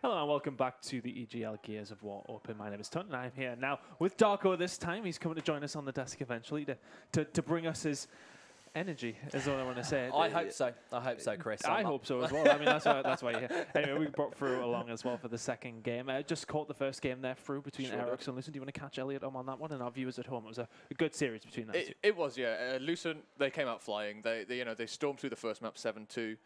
Hello and welcome back to the EGL Gears of War Open. My name is Tunt and I'm here now with Darko this time. He's coming to join us on the desk eventually to bring us his energy, is what I want to say. I hope so. I hope so, Chris. I hope so as well. I mean, that's why you're here. Anyway, we brought Fru along as well for the second game. Just caught the first game there, Fru, between Aerox and Lucent. Do you want to catch Elliot on that one? And our viewers at home, it was a good series between them two. It was, yeah. Lucent, they came out flying. They stormed through the first map 7-2.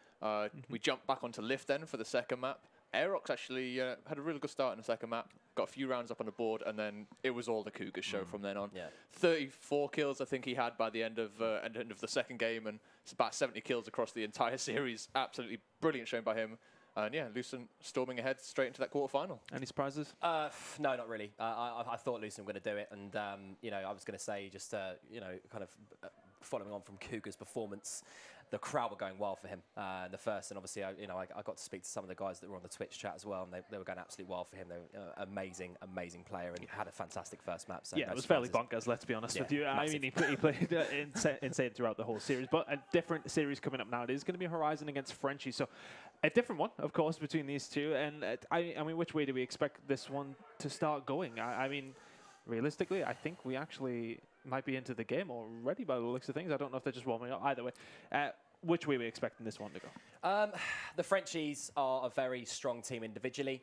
We jumped back onto Lift then for the second map. Aerox actually had a really good start in the second map, got a few rounds up on the board, and then it was all the Cougars show from then on. Yeah. 34 kills I think he had by the end of the second game, and it's about 70 kills across the entire series. Absolutely brilliant shown by him. And yeah, Lucent storming ahead straight into that quarterfinal. Any surprises? No, not really. I thought Lucent were going to do it, and I was going to say just kind of following on from Cougar's performance, the crowd were going wild for him in the first, and obviously I got to speak to some of the guys that were on the Twitch chat as well, and they were going absolutely wild for him. They were amazing player, and he had a fantastic first map. So yeah, it was fairly bonkers, let's be honest with you. Massive. I mean, he played insane throughout the whole series, but a different series coming up now. It is going to be Horizon against Frenchies, so a different one, of course, between these two. And I mean, which way do we expect this one to start going? I mean, realistically, I think we actually might be into the game already by the looks of things. I don't know if they're just warming up. Either way, which way are we expecting this one to go? The Frenchies are a very strong team individually.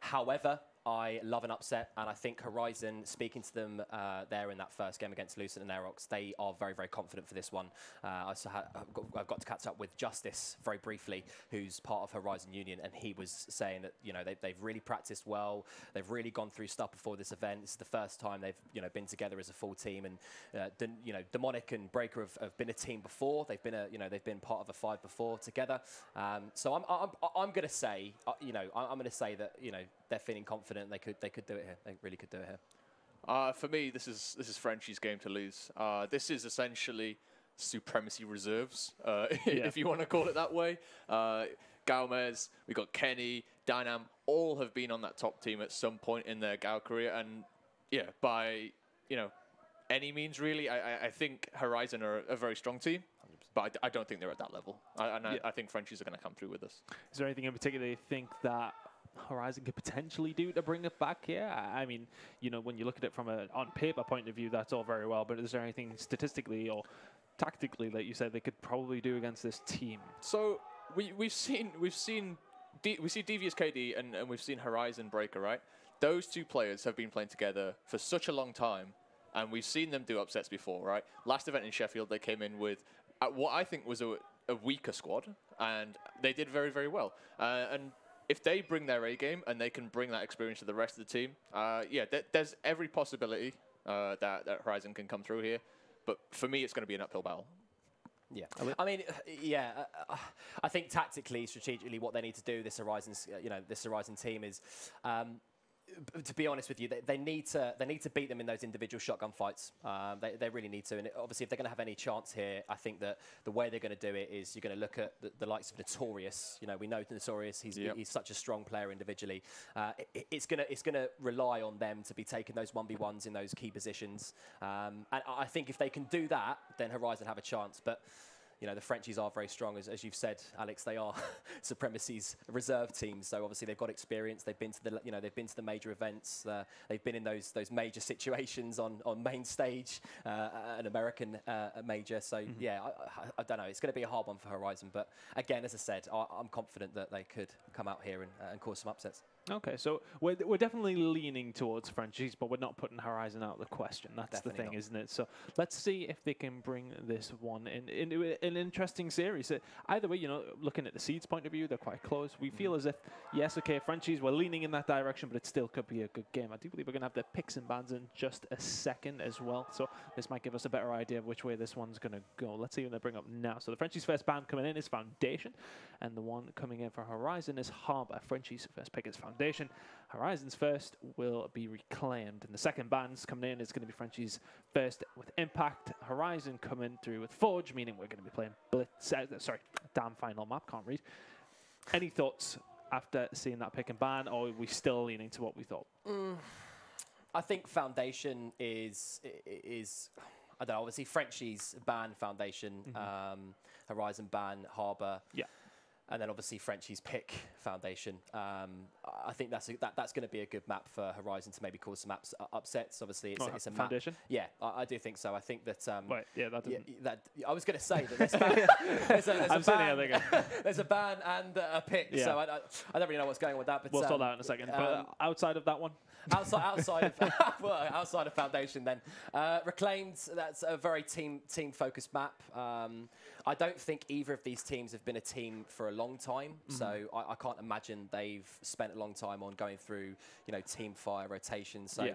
However, I love an upset, and I think Horizon, speaking to them there in that first game against Lucent and Aerox, they are very, very confident for this one. I've got to catch up with Justice very briefly, who's part of Horizon Union, and he was saying that they've really practiced well. They've really gone through stuff before this event. It's the first time they've been together as a full team, and Demonic and Breaker have been a team before. They've been part of a 5 before together. So I'm going to say I'm going to say that they're feeling confident. They could do it here. They really could do it here. For me, this is Frenchie's game to lose. This is essentially Supremacy Reserves, if you want to call it that way. Gaumez, we got Kenny, Dynam, all have been on that top team at some point in their Gao career, and yeah, by any means really. I think Horizon are a very strong team, but I don't think they're at that level. I think Frenchies are going to come through with us. Is there anything in particular you think that Horizon could potentially do to bring it back here? I mean, when you look at it from an on-paper point of view, that's all very well, but is there anything statistically or tactically that you said they could probably do against this team? So we see Devious KD and we've seen Horizon Breaker, right? Those two players have been playing together for such a long time, and we've seen them do upsets before, right? Last event in Sheffield, they came in with what I think was a weaker squad, and they did very, very well. And if they bring their A game and they can bring that experience to the rest of the team, there's every possibility that Horizon can come through here. But for me, it's going to be an uphill battle. Yeah, I mean, I think tactically, strategically, what they need to do, this Horizon team is. To be honest with you, they need to beat them in those individual shotgun fights. They really need to, and obviously, if they're going to have any chance here, I think that the way they're going to do it is you're going to look at the likes of Notorious. We know Notorious; he's such a strong player individually. It's going to rely on them to be taking those 1v1s in those key positions. And I think if they can do that, then Horizon have a chance. But the Frenchies are very strong, as you've said, Alex. They are Supremacy's reserve team, so obviously they've got experience. They've been to the major events. They've been in those major situations on main stage, an American major. So yeah, I don't know. It's going to be a hard one for Horizon, but again, as I said, I'm confident that they could come out here and cause some upsets. Okay, so we're definitely leaning towards Frenchies, but we're not putting Horizon out of the question. That's definitely the thing, isn't it? So let's see if they can bring this one into an interesting series. Either way, looking at the seeds point of view, they're quite close. We feel as if, yes, okay, Frenchies, we're leaning in that direction, but it still could be a good game. I do believe we're going to have the picks and bans in just a second as well, so this might give us a better idea of which way this one's going to go. Let's see what they bring up now. So the Frenchies' first ban coming in is Foundation, and the one coming in for Horizon is Harbour. Frenchies' first pick is Foundation. Horizon's first will be Reclaimed. And the second ban's coming in is going to be Frenchie's first with Impact. Horizon coming through with Forge, meaning we're going to be playing Blitz. Damn final map, can't read. Any thoughts after seeing that pick and ban, or are we still leaning to what we thought? I think Foundation is I don't know, obviously Frenchie's ban Foundation, Horizon ban Harbour. Yeah. And then obviously Frenchies pick Foundation. I think that's going to be a good map for Horizon to maybe cause some upsets. Obviously, it's a Foundation. Map. Yeah, I do think so. I think that. Wait, yeah, that didn't. I was going to say that there's a ban and a pick. Yeah. So I don't really know what's going on with that. But we'll sort that out in a second. But outside of that one. Outside of Foundation, then Reclaimed. That's a very team focused map. I don't think either of these teams have been a team for a long time, so I can't imagine they've spent a long time on going through, team fire rotations. So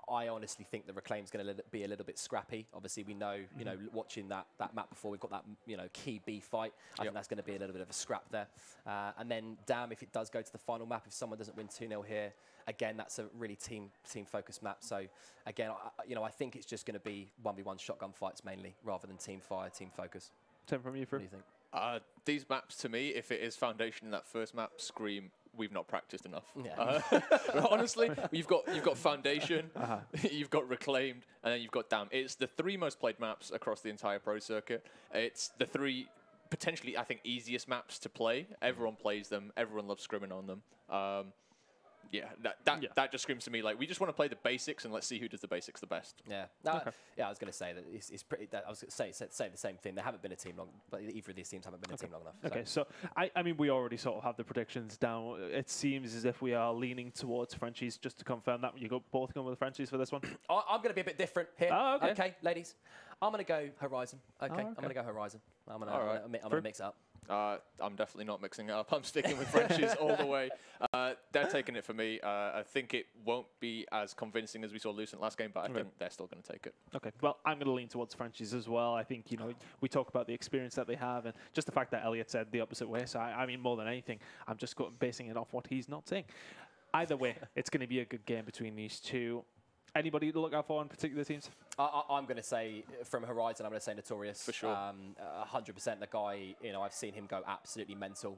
I honestly think the Reclaimed's going to be a little bit scrappy. Obviously, we know, watching that map before, we've got that, key B fight. I think that's going to be a little bit of a scrap there. And then, damn, if it does go to the final map, if someone doesn't win 2-0 here, again, that's a really team focused map. So again, I think it's just going to be 1v1 shotgun fights mainly, rather than team fire, team focus. Tim, from you, What do you think? These maps, to me, if it is Foundation in that first map, scream, we've not practiced enough. Yeah. Honestly, you've got Foundation, you've got Reclaimed, and then you've got Damn. It's the 3 most played maps across the entire pro circuit. It's the 3 potentially, I think, easiest maps to play. Everyone plays them. Everyone loves scrimming on them. That just screams to me like we just want to play the basics and let's see who does the basics the best. Yeah, I was going to say that it's pretty. I was going to say the same thing. They haven't been a team long, but either of these teams haven't been a team long enough. Okay, so I mean we already sort of have the predictions down. It seems as if we are leaning towards Frenchies. Just to confirm that, you both going with the Frenchies for this one. I'm going to be a bit different here. Oh, okay. Okay, ladies, I'm going to go Horizon. Okay, I'm going to go Horizon. I'm going to mix it up. I'm definitely not mixing it up. I'm sticking with Frenchies all the way. They're taking it for me. I think it won't be as convincing as we saw Lucent last game, but I think they're still going to take it. Okay, well, I'm going to lean towards Frenchies as well. I think, we talk about the experience that they have and just the fact that Elliot said the opposite way. So, I mean, more than anything, I'm just basing it off what he's not saying. Either way, it's going to be a good game between these two. Anybody to look out for in particular teams? I'm going to say, from Horizon, I'm going to say Notorious. For sure. 100%. The guy, I've seen him go absolutely mental,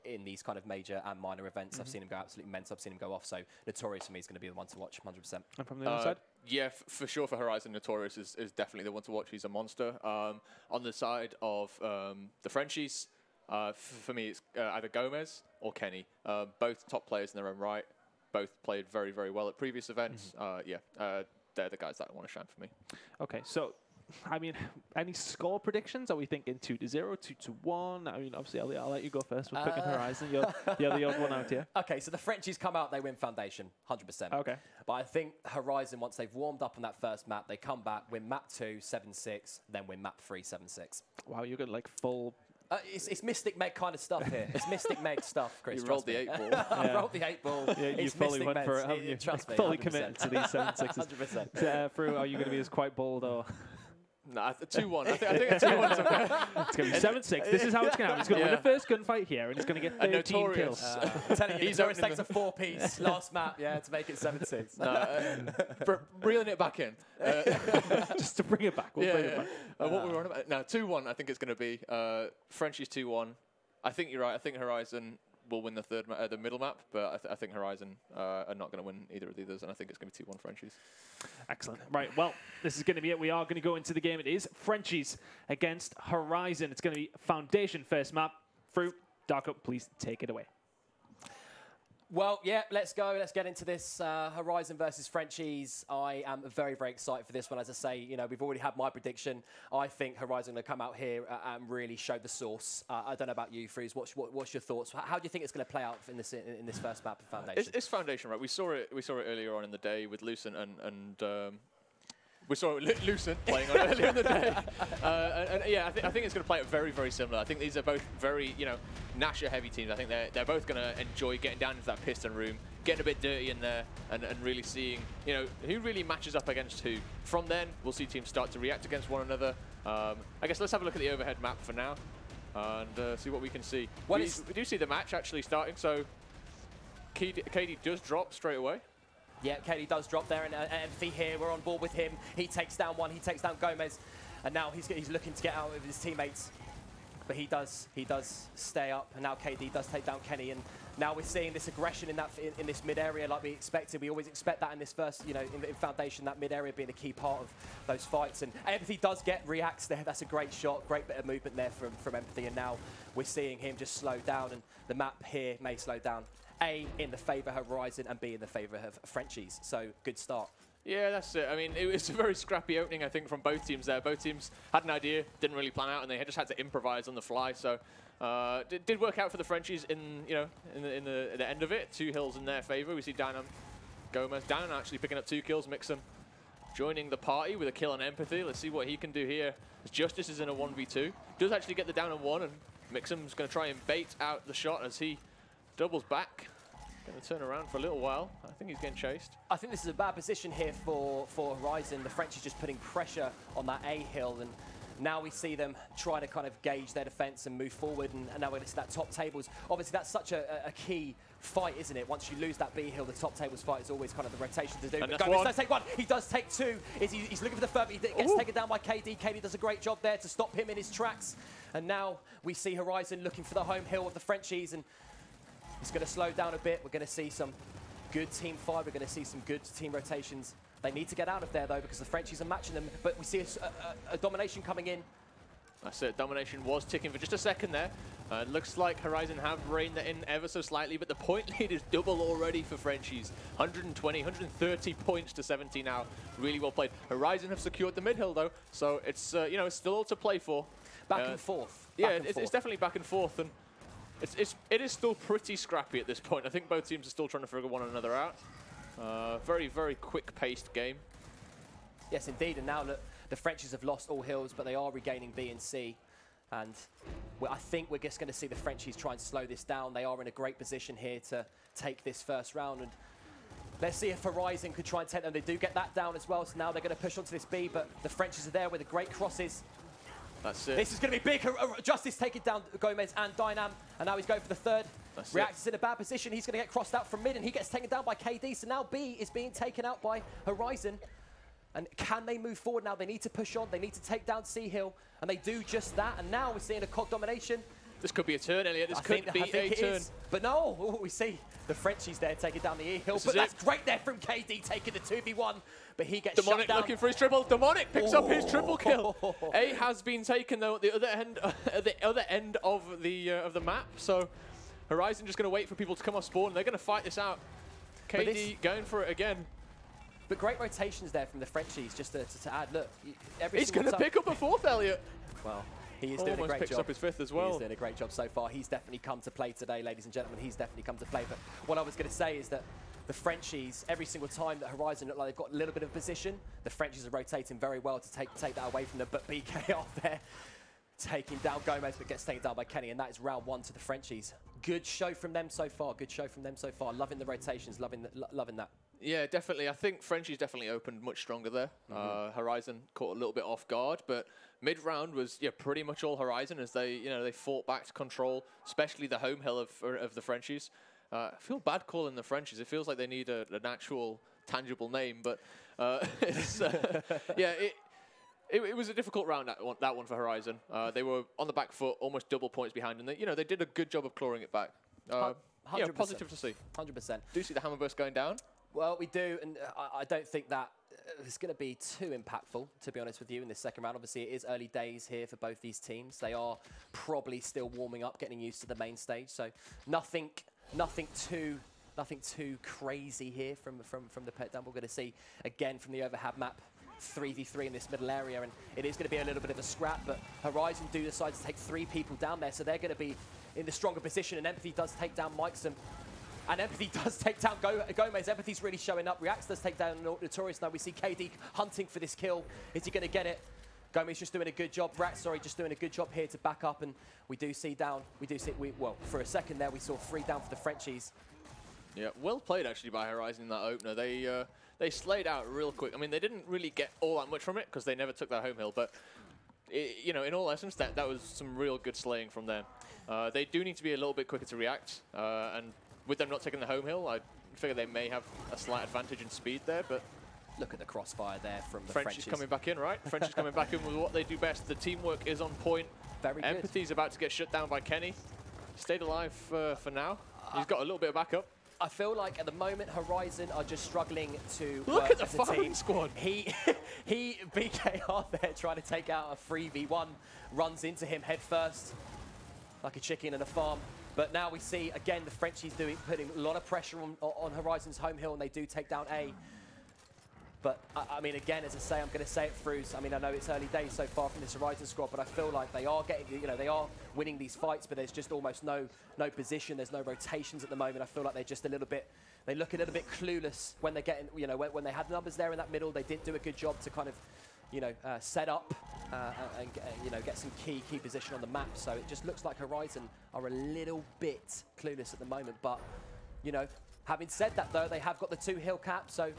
in these kind of major and minor events. I've seen him go absolutely mental. I've seen him go off. So Notorious, for me, is going to be the one to watch, 100%. And from the other side? Yeah, for sure for Horizon, Notorious is definitely the one to watch. He's a monster. On the side of the Frenchies, for me, it's either Gomez or Kenny. Both top players in their own right. Both played very, very well at previous events. They're the guys that want to shine for me. Okay, so, I mean, any score predictions? Are we thinking 2-0, 2-1? I mean, obviously, I'll let you go first. We're picking Horizon. You're the odd one out here. Okay, so the Frenchies come out, they win Foundation, 100%. Okay. But I think Horizon, once they've warmed up on that first map, they come back, win map 2, 7-6, then win map 3, 7-6. Wow, you're going like full... It's Mystic Meg kind of stuff here. It's Mystic Meg stuff, Chris. You rolled the 8 ball. I rolled the 8 ball. Yeah, you fully went for it, haven't you? Trust me. Fully committed to these 7-6s. 100%. Fru, are you going to be as quite bold or... Nah, 2-1. I think a 2-1's okay. It's going to be 7-6. This is how it's going to happen. He's going to win the first gunfight here, and he's going to get 13 kills. I'm telling you, Notorious takes a 4-piece last map, to make it 7-6. No, reeling it back in. Just to bring it back. We'll bring it back. What we were on about? No, 2-1, I think it's going to be. Frenchies 2-1. I think you're right. I think Horizon will win the middle map, but I think Horizon are not going to win either of the others, and I think it's going to be 2-1 Frenchies. Excellent. Right, well, this is going to be it. We are going to go into the game. It is Frenchies against Horizon. It's going to be Foundation first map. Fru, Darko, please take it away. Well, yeah, let's go. Let's get into this Horizon versus Frenchies. I am very, very excited for this one. As I say, we've already had my prediction. I think Horizon will come out here and really show the sauce. I don't know about you, Freeze. What's your thoughts? How do you think it's going to play out in this first map of Foundation? It's Foundation, right? We saw it earlier on in the day with Lucent and we saw Lucent playing on earlier in the day. I think it's going to play out very, very similar. I think these are both very, Nasher heavy teams. I think they're both going to enjoy getting down into that piston room, getting a bit dirty in there, and really seeing, who really matches up against who. From then, we'll see teams start to react against one another. I guess let's have a look at the overhead map for now and see what we can see. Well, we do see the match actually starting, so KD does drop straight away. Yeah, KD does drop there, and Empathy here, we're on board with him. He takes down one, he takes down Gomez, and now he's looking to get out with his teammates. But he does stay up, and now KD does take down Kenny, and Now we're seeing this aggression in this mid area like we expected. We always expect that in this first, you know, in Foundation, that mid area being a key part of those fights. And Empathy does get reacts there. That's a great shot, great bit of movement there from Empathy. And now we're seeing him just slow down, and the map here may slow down. A, in the favour of Horizon, and B, in the favour of Frenchies. So good start. Yeah, that's it. I mean, it was a very scrappy opening, I think, from both teams there. Both teams had an idea, didn't really plan out, and they just had to improvise on the fly. So did work out for the Frenchies in the end of it. 2 hills in their favour. We see Dynam Gomez. Dynam actually picking up 2 kills. Mixum joining the party with a kill on Empathy. Let's see what he can do here. As Justice is in a 1v2. Does actually get the down on 1, and Mixum's going to try and bait out the shot as he doubles back. Going to turn around for a little while. I think he's getting chased. I think this is a bad position here for Horizon. The French is just putting pressure on that A hill, and now we see them try to kind of gauge their defense and move forward, and now we're going to see that top tables. Obviously, that's such a key fight, isn't it? Once you lose that B hill, the top tables fight is always kind of the rotation to do. But Gomez does take 1. He does take 2. He's looking for the third, but he gets taken down by KD. KD does a great job there to stop him in his tracks. And now we see Horizon looking for the home hill of the Frenchies, and it's going to slow down a bit. We're going to see some good team fight. We're going to see some good team rotations. They need to get out of there, though, because the Frenchies are matching them. But we see a domination coming in. That's it. Domination was ticking for just a second there. Looks like Horizon have reined that in ever so slightly, but the point lead is double already for Frenchies. 120, 130 points to 70 now. Really well played. Horizon have secured the mid-hill, though, so it's, you know, it's still all to play for. Back and forth. It's definitely back and forth. And it is still pretty scrappy at this point. I think both teams are still trying to figure one another out. Very, very quick-paced game. Yes, indeed. And now look, the Frenchies have lost all hills, but they are regaining B and C. And I think we're just going to see the Frenchies try and slow this down. They are in a great position here to take this first round. And let's see if Horizon could try and take them. They do get that down as well, so now they're going to push onto this B, but the Frenchies are there with the great crosses. That's it. This is going to be big. Justice taking down Gomez and Dynam, and now he's going for the third. React is in a bad position. He's going to get crossed out from mid, and he gets taken down by KD. So now B is being taken out by Horizon. And can they move forward now? They need to push on. They need to take down C Hill, and they do just that. And now we're seeing a COG domination. This could be a turn, Elliot. This could be a turn. But no, we see the Frenchies there taking down the E Hill. But that's great there from KD taking the 2v1. But he gets shut down. Looking for his triple. Demonic picks up his triple kill. A has been taken though at the other end of the map. So Horizon just going to wait for people to come off spawn. They're going to fight this out. KD going for it again. But great rotations there from the Frenchies. Just to add, look, he's going to pick up a 4th, Elliot. Well, he is doing a great job. Picks up his 5th as well. He's doing a great job so far. He's definitely come to play today, ladies and gentlemen. He's definitely come to play. But what I was going to say is that the Frenchies, every single time that Horizon look like they've got a little bit of position, the Frenchies are rotating very well to take that away from them. But BK off there, taking down Gomez, but gets taken down by Kenny. And that is round 1 to the Frenchies. Good show from them so far. Good show from them so far. Loving the rotations, loving that. Yeah, definitely. I think Frenchies definitely opened much stronger there. Horizon caught a little bit off guard, but mid-round was pretty much all Horizon as they fought back to control, especially the home hill of the Frenchies. I feel bad calling the Frenchies. It feels like they need an actual tangible name, but it's, it was a difficult round that one for Horizon. They were on the back foot, almost double points behind, and they did a good job of clawing it back. 100%. Positive to see. 100%. Do you see the Hammerburst going down? Well, we do, and I don't think that it's going to be too impactful, to be honest with you, in this second round. Obviously, it is early days here for both these teams. They are probably still warming up, getting used to the main stage, so nothing too crazy here from the pet down. We're going to see again from the overhead map 3v3 in this middle area, and it is going to be a little bit of a scrap, but Horizon do decide to take 3 people down there, so they're going to be in the stronger position, and Empathy does take down Mikeson. And Empathy does take down Gomez. Empathy's really showing up. Reacts does take down Notorious. Now we see KD hunting for this kill. Is he going to get it? Gomez just doing a good job. Just doing a good job here to back up. And we do see down. Well, for a second there, we saw 3 down for the Frenchies. Yeah, well played actually by Horizon in that opener. They slayed out real quick. I mean, they didn't really get all that much from it because they never took that home hill. But in all essence, that was some real good slaying from them. They do need to be a little bit quicker to react, and with them not taking the home hill, I figure they may have a slight advantage in speed there, but look at the crossfire there from the Frenchies coming back in, right? Frenchies coming back in with what they do best. The teamwork is on point. Very good. Empathy's about to get shut down by Kenny. Stayed alive for now. He's got a little bit of backup. I feel like at the moment Horizon are just struggling to look at the firing squad. He BKR there trying to take out a 3v1, runs into him head first like a chicken in a farm. But now we see again the Frenchies putting a lot of pressure on Horizon's home hill, and they do take down A. But I mean, again, as I say, I'm going to say it through. I mean, I know it's early days so far from this Horizon squad, but I feel like they are getting, they are winning these fights, but there's just almost no position. There's no rotations at the moment. I feel like they're just a little bit, they look a little bit clueless when they're getting, when they had numbers there in that middle. They didn't do a good job to kind of, set up and get some key position on the map. So it just looks like Horizon are a little bit clueless at the moment. But having said that, though, they have got the 2 hill caps, so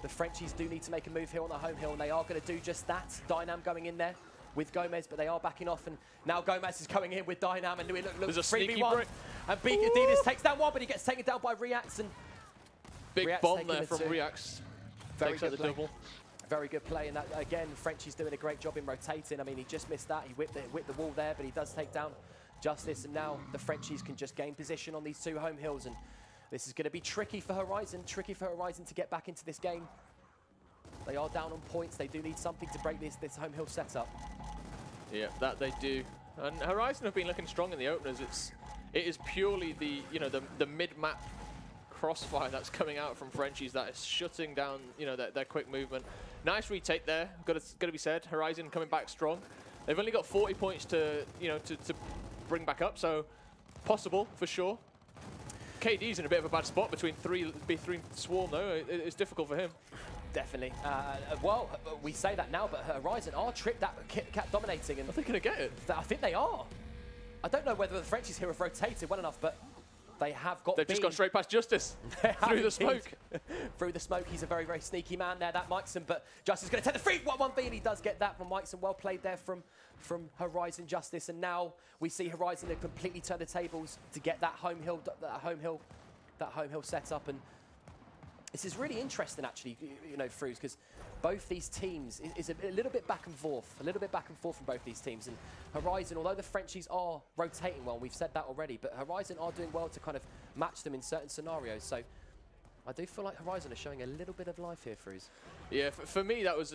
the Frenchies do need to make a move here on the home hill, and they are going to do just that. Dynam going in there with Gomez, but they are backing off, and now Gomez is coming in with Dynam, and look, there's a sneaky 3v1, break. and Adidas takes down one, but he gets taken down by Reax, and big Reax bomb there from Reax. Very good the play. double. Very good play, and that, again, Frenchie's doing a great job in rotating. I mean, he just missed that. He whipped the wall there, but he does take down Justice, and now the Frenchies can just gain position on these 2 home hills, and this is going to be tricky for Horizon to get back into this game. They are down on points. They do need something to break this home hill setup. Yeah, that they do. And Horizon have been looking strong in the openers. It is purely the mid-map crossfire that's coming out from Frenchies that is shutting down their quick movement. Nice retake there. Got to be said. Horizon coming back strong. They've only got 40 points to bring back up, so possible for sure. KD's in a bit of a bad spot between three Swarm though. It's difficult for him. Definitely. Well, we say that now, but Horizon are tripped at cat dominating. And are they going to get it? I think they are. I don't know whether the Frenchies here have rotated well enough, but they have got They've just gone straight past Justice through the smoke. Through the smoke, he's a very, very sneaky man there, that Mikeson, but Justice is going to take the free 1v, and he does get that from Mikeson. Well played there from Horizon Justice, and now we see Horizon have completely turned the tables to get that home hill set up, and this is really interesting, actually, Fruz, because both these teams is a little bit back and forth, from both these teams. And Horizon, although the Frenchies are rotating well, we've said that already, but Horizon are doing well to kind of match them in certain scenarios. So I do feel like Horizon are showing a little bit of life here, Fruz. Yeah, for me, that was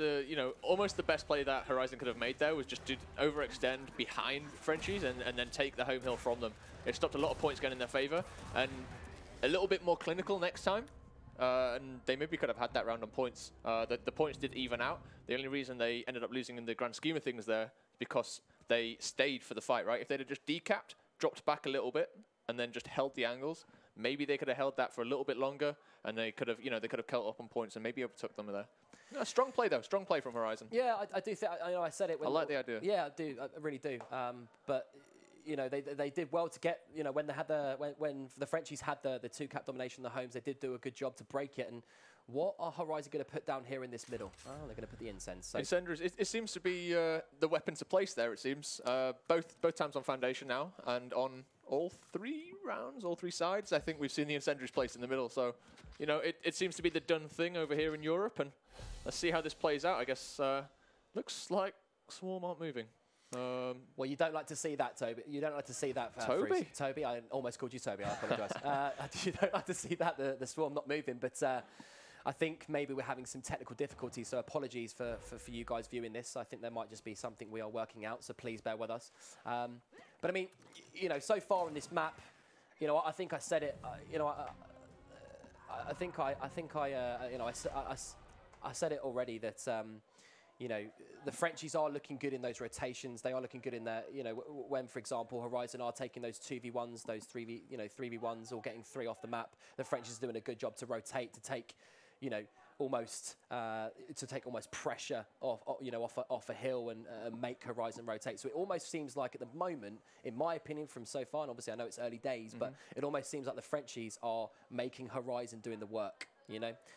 almost the best play that Horizon could have made there, was just to overextend behind Frenchies and then take the home hill from them. It stopped a lot of points going in their favor, and a little bit more clinical next time. And they maybe could have had that round on points. The points did even out. The only reason they ended up losing in the grand scheme of things there is because they stayed for the fight, right? If they'd have just decapped, dropped back a little bit, and then just held the angles, maybe they could have held that for a little bit longer, and they could have, they could have caught up on points and maybe overtook them there. No, strong play though, strong play from Horizon. Yeah, I do think. I know I said it. I like the idea. Yeah, I do. I really do. But they did well to get, when they had when the Frenchies had the 2 cap domination in the homes, they did do a good job to break it. And what are Horizon going to put down here in this middle? Oh, they're going to put the incense. So. Incenders, it seems to be the weapon to place there, it seems. Both times on Foundation now, and on all 3 rounds, all 3 sides, I think we've seen the incendiaries placed in the middle. So, it seems to be the done thing over here in Europe, and let's see how this plays out. I guess looks like Swarm aren't moving. Well, you don't like to see that, Toby. You don't like to see that. Toby? Toby, I almost called you Toby. I apologise. You don't like to see that, the Swarm not moving. But I think maybe we're having some technical difficulties, so apologies for you guys viewing this. I think there might just be something we are working out, so please bear with us. But I mean, so far on this map, I think I said it. I think I said it already that. The Frenchies are looking good in those rotations. They are looking good in there. When, for example, Horizon are taking those 2v1s, those 3v1s, or getting 3 off the map, the Frenchies are doing a good job to rotate, to take, almost pressure off a hill and make Horizon rotate. So it almost seems like at the moment, in my opinion, from so far, and obviously I know it's early days, but it almost seems like the Frenchies are making Horizon doing the work.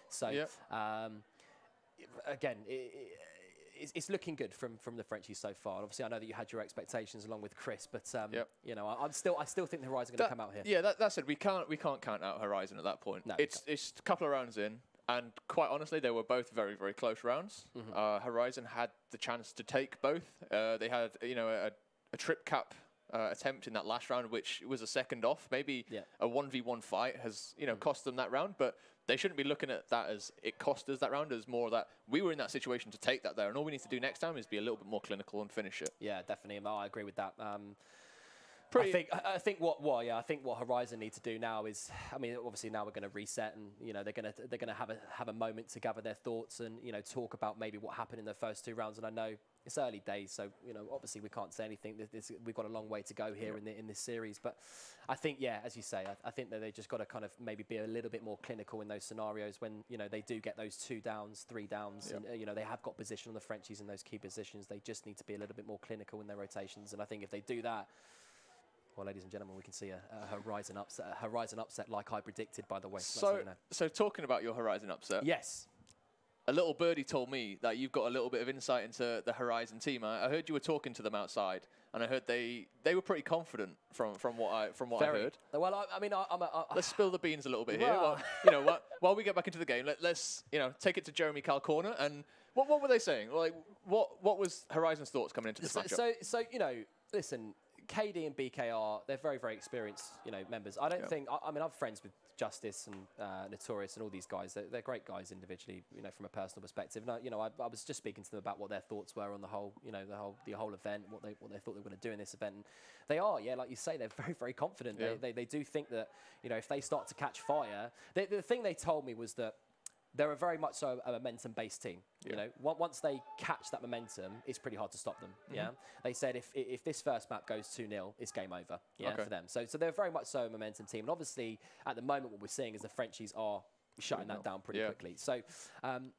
So yep. Again. It's looking good from the Frenchies so far. And obviously, I know that you had your expectations along with Chris, but yep. I still think the Horizon are going to come out here. Yeah, that said, we can't count out Horizon at that point. No, it's a couple of rounds in, and quite honestly, they were both very, very close rounds. Horizon had the chance to take both. They had a trip cap attempt in that last round, which was a second off. Maybe a 1v1 fight has, cost them that round, but they shouldn't be looking at that as it cost us that round, as more that we were in that situation to take that there, and all we need to do next time is be a little bit more clinical and finish it. Yeah, definitely. I agree with that. I think what Horizon need to do now is, I mean, obviously now we're going to reset, and they're going to have a moment to gather their thoughts and talk about maybe what happened in the first 2 rounds. And I know it's early days, so obviously we can't say anything. We've got a long way to go here in this series. But I think, as you say, I think that they just got to kind of maybe be a little bit more clinical in those scenarios when they do get those 2 downs, 3 downs, and they have got position on the Frenchies in those key positions. They just need to be a little bit more clinical in their rotations, and I think if they do that, well, ladies and gentlemen, we can see a Horizon upset like I predicted, by the way. So talking about your Horizon upset. Yes. A little birdie told me that you've got a little bit of insight into the Horizon team. I heard you were talking to them outside, and I heard they were pretty confident from what I heard. Well, I mean, let's spill the beans a little bit here. While we get back into the game, let's take it to Jeremy Cal corner. And what were they saying? Like, what was Horizon's thoughts coming into this matchup? So listen. KD and BKR, they're very, very experienced, members. I don't think, I mean, I'm friends with Justice and Notorious and all these guys. They're great guys individually, from a personal perspective. And I was just speaking to them about what their thoughts were on the whole, the whole event, what they thought they were going to do in this event. And they are, like you say, they're very, very confident. Yeah. They do think that, if they start to catch fire, the thing they told me was that they're a very much so a momentum-based team. Once they catch that momentum, it's pretty hard to stop them. Yeah, they said if this first map goes 2-0, it's game over. For them. So they're very much so a momentum team. And obviously, at the moment, what we're seeing is the Frenchies are shutting that down pretty quickly. So, I'm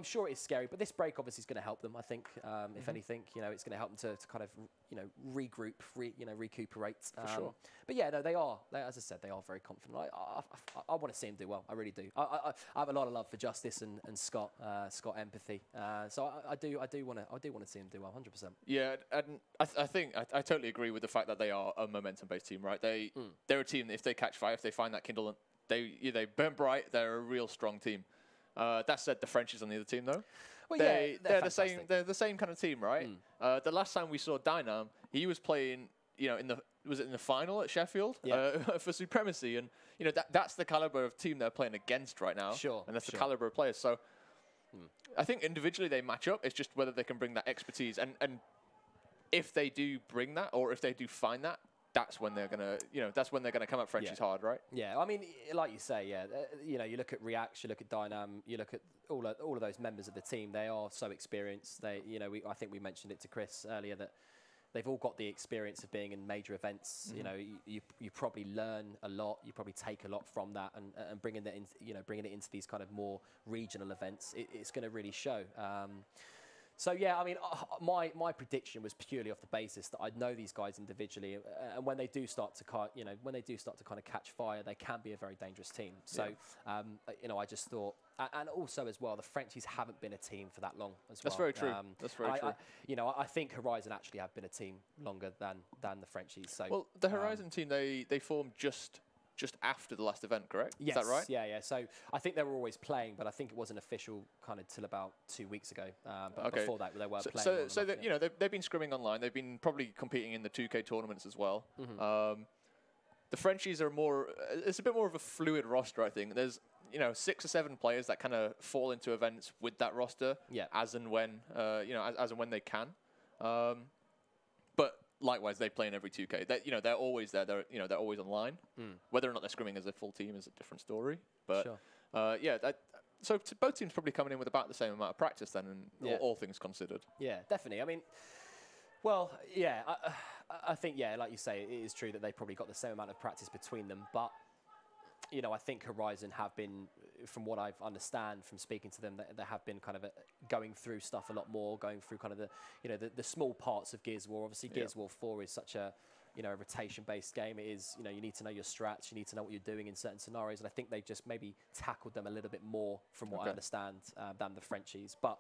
sure it is scary, but this break obviously is going to help them. I think, if anything, it's going to help them to kind of, regroup, recuperate. For sure. But yeah, no, they are. As I said, they are very confident. I want to see them do well. I really do. I have a lot of love for Justice and Scott Empathy. So I do want to see them do well, 100%. Yeah, and I think I totally agree with the fact that they are a momentum-based team, right? They're a team that if they catch fire, if they find that kindle, they burn bright. They're a real strong team. That said, the Frenchies on the other team though, well, they're the same. They're the same kind of team, right? The last time we saw Dynam, he was playing, in the final at Sheffield for Supremacy, and that's the caliber of team they're playing against right now. Sure, and that's the caliber of players. So I think individually they match up. It's just whether they can bring that expertise, and if they do bring that, or if they do find that, that's when they're gonna come at Frenchies hard, right? Yeah, I mean, like you say, you look at React, you look at Dynam, you look at all of those members of the team. They are so experienced. I think we mentioned it to Chris earlier that they've all got the experience of being in major events. You probably learn a lot. You probably take a lot from that, and bringing it into these kind of more regional events, it's going to really show. So yeah, I mean, my prediction was purely off the basis that I know these guys individually, and when they do start to kind of catch fire, they can be a very dangerous team. So I just thought, and also as well, the Frenchies haven't been a team for that long as well. That's very true. That's very true. I think Horizon actually have been a team longer than the Frenchies. So well, the Horizon team they formed just after the last event, correct? Yes. Is that right? Yeah. So I think they were always playing, but I think it wasn't official kind of till about 2 weeks ago. But before that, they were playing. So they've been scrimming online. They've been probably competing in the 2K tournaments as well. The Frenchies are it's a bit more of a fluid roster, I think. There's 6 or 7 players that kind of fall into events with that roster as and when as and when they can. But likewise, they play in every 2K. They're always there. They're always online. Whether or not they're scrimming as a full team is a different story. But so both teams probably coming in with about the same amount of practice then, and all things considered. Yeah, definitely. I mean, well, yeah, I think like you say, it is true that they probably got the same amount of practice between them, but. I think Horizon have been, from what I understand from speaking to them, they have been kind of going through stuff a lot more, going through kind of the small parts of Gears of War. Obviously, Gears of War 4 is such a a rotation-based game. It is you need to know your strats, you need to know what you're doing in certain scenarios, and I think they just maybe tackled them a little bit more, from what I understand, than the Frenchies. But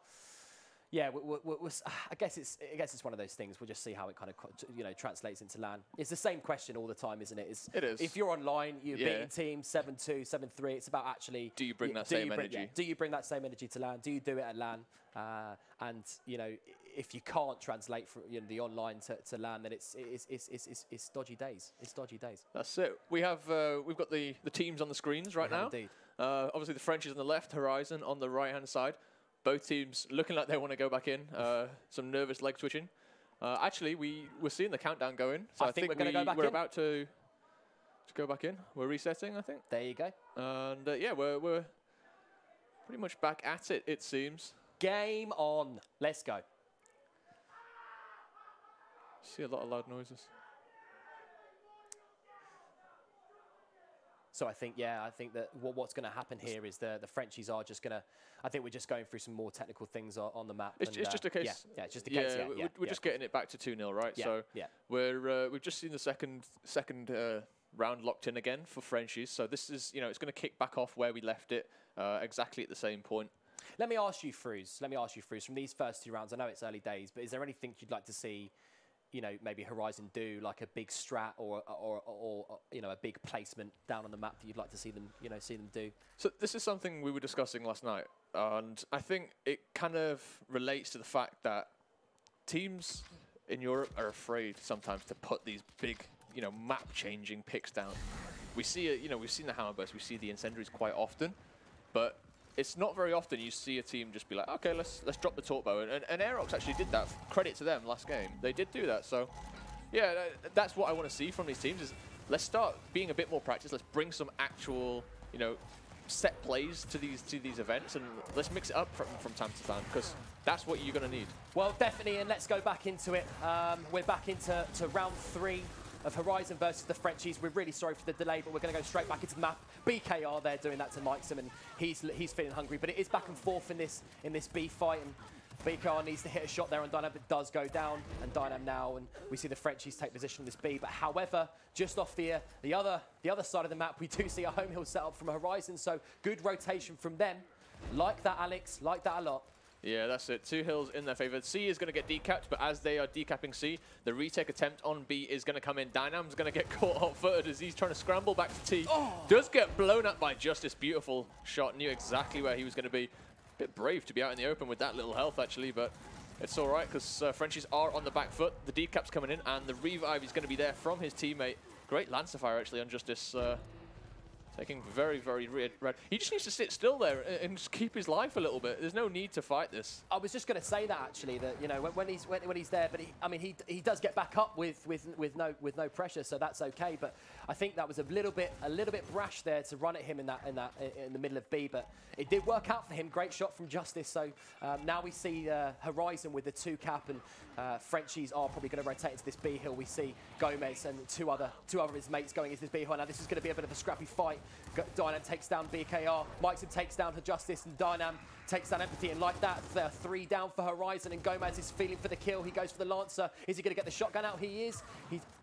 yeah, I guess it's one of those things. We'll just see how it kind of translates into LAN. It's the same question all the time, isn't it? It is. If you're online, you're beating teams 7-2, 7-3. It's about actually. Do you bring that same energy? Do you bring that same energy to LAN? Do you do it at LAN? And if you can't translate from the online to LAN, then it's dodgy days. It's dodgy days. That's it. We've got the teams on the screens right now. Indeed. Obviously, the Frenchies on the left, Horizon on the right-hand side. Both teams looking like they want to go back in. Some nervous leg twitching. Actually, we're seeing the countdown going. So I think we're going to go back in. We're about to go back in. We're resetting, I think. There you go. And yeah, we're pretty much back at it, it seems. Game on. Let's go. See a lot of loud noises. So I think that what's going to happen here is the Frenchies are just going to. I think we're just going through some more technical things on the map. It's just a case. Yeah, it's just a case. We're just getting it back to 2-0, right? Yeah, so yeah. we've just seen the second round locked in again for Frenchies. So this is it's going to kick back off where we left it, exactly at the same point. Let me ask you, Fruz, from these first 2 rounds, I know it's early days, but is there anything you'd like to see, maybe Horizon do, like a big strat or a big placement down on the map that you'd like to see them, do? So this is something we were discussing last night, and I think it kind of relates to the fact that teams in Europe are afraid sometimes to put these big, map-changing picks down. We see it, we've seen the Hammerburst, we see the Incendiaries quite often, but it's not very often you see a team just be like, okay, let's drop the Tortbow. And Aerox actually did that. Credit to them last game. They did do that. So, yeah, that's what I want to see from these teams is let's start being a bit more practice. Let's bring some actual, set plays to these events, and let's mix it up from time to time, because that's what you're going to need. Well, definitely, and let's go back into it. We're back into round 3 of Horizon versus the Frenchies. We're really sorry for the delay, but we're going to go straight back into the map. BKR there doing that to Mike'sum, and he's feeling hungry. But it is back and forth in this B fight, and BKR needs to hit a shot there on Dynam. It does go down, and Dynam now, and we see the Frenchies take position on this B. But however, just off the other side of the map, we do see a home hill set up from Horizon. So good rotation from them. Like that, Alex. Like that a lot. Yeah, that's it. 2 hills in their favor. C is going to get decapped, but as they are decapping C, the retake attempt on B is going to come in. Dynam's going to get caught hot-footed as he's trying to scramble back to T. Oh. Does get blown up by Justice. Beautiful shot. Knew exactly where he was going to be. Bit brave to be out in the open with that little health, actually, but it's all right because Frenchies are on the back foot. The decap's coming in, and the revive is going to be there from his teammate. Great Lancer fire, actually, on Justice. Taking very, very red. He just needs to sit still there and just keep his life a little bit. There's no need to fight this. I was just going to say that actually, that when he's there, but he does get back up with no pressure, so that's okay. But I think that was a little bit brash there to run at him in the middle of B. But it did work out for him. Great shot from Justice. So now we see Horizon with the 2 cap, and Frenchies are probably going to rotate into this B hill. We see Gomez and two other of his mates going into this B hill. Now this is going to be a bit of a scrappy fight. Dynam takes down BKR, Mike'sum takes down Justice, and Dynam takes down Empathy. And like that, they're 3 down for Horizon, and Gomez is feeling for the kill. He goes for the Lancer. Is he going to get the shotgun out? He is.